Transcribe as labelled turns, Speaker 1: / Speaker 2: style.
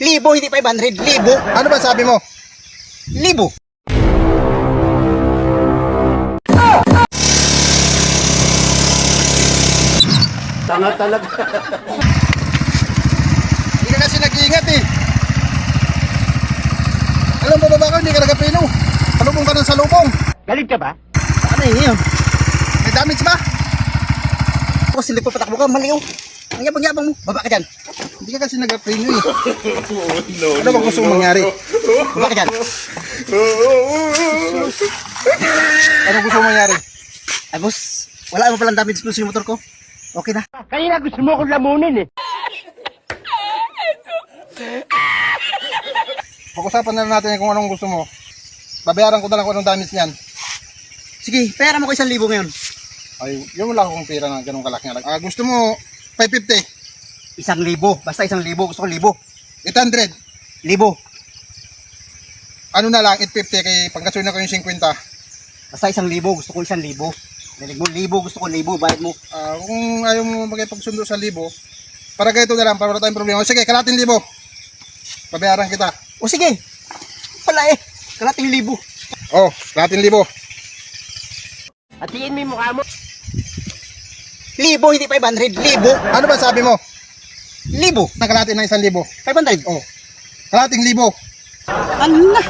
Speaker 1: Libo, hindi 500. Libo.
Speaker 2: Ano ba sabi mo?
Speaker 1: Libo.
Speaker 3: Tanga talaga.
Speaker 2: Hindi ka kasi nag-iingat eh. Alam mo ba hindi ka nagapino? Salubong ka ng salubong.
Speaker 3: Galit ka ba?
Speaker 1: Ano yun?
Speaker 2: May damage ba?
Speaker 1: Ako silip ko patakbo ka, mali oh. Ang yabang-yabang mo. Baba ka dyan.
Speaker 2: Hindi ka kasi nagapino eh. Ano bang gusto mong mangyari?
Speaker 1: Baba ka dyan.
Speaker 2: Ano gusto mong mangyari?
Speaker 1: Ay boss, wala mo palang damage sa motor ko. Okay na.
Speaker 3: Kanina gusto mo akong lamunin eh.
Speaker 2: Pag-usapan na lang natin kung anong gusto mo. Babayaran ko na lang kung anong damage niyan.
Speaker 1: Sige, pera mo ko 1,000 ngayon.
Speaker 2: Ay, yun wala akong pera na ganun kalaki nga. Gusto mo 550,
Speaker 1: 1,000. Basta 1,000. Gusto ko 1,000.
Speaker 2: 800.
Speaker 1: Libo.
Speaker 2: Ano na lang, 850 kay panggasolina ko yung 50.
Speaker 1: Basta 1,000. Gusto ko 1,000. Dinig mo, 1,000. Gusto ko 1,000. Bayad mo.
Speaker 2: Kung ayaw mo magpagsundo sa 1,000, para ganito na lang, para wala tayong problema. O sige, kalating 1,000. Babayaran kita.
Speaker 1: O sige. Wala eh. Kalating 1,000.
Speaker 2: Oh, kalating 1,000.
Speaker 3: Hatiin mo yung mukha mo.
Speaker 1: 1,000, hindi 500. Libo.
Speaker 2: Ano ba sabi mo?
Speaker 1: Libo.
Speaker 2: Nakalating ng 1,000.
Speaker 1: 500.
Speaker 2: Oh, kalating 1,000.
Speaker 1: Ano na?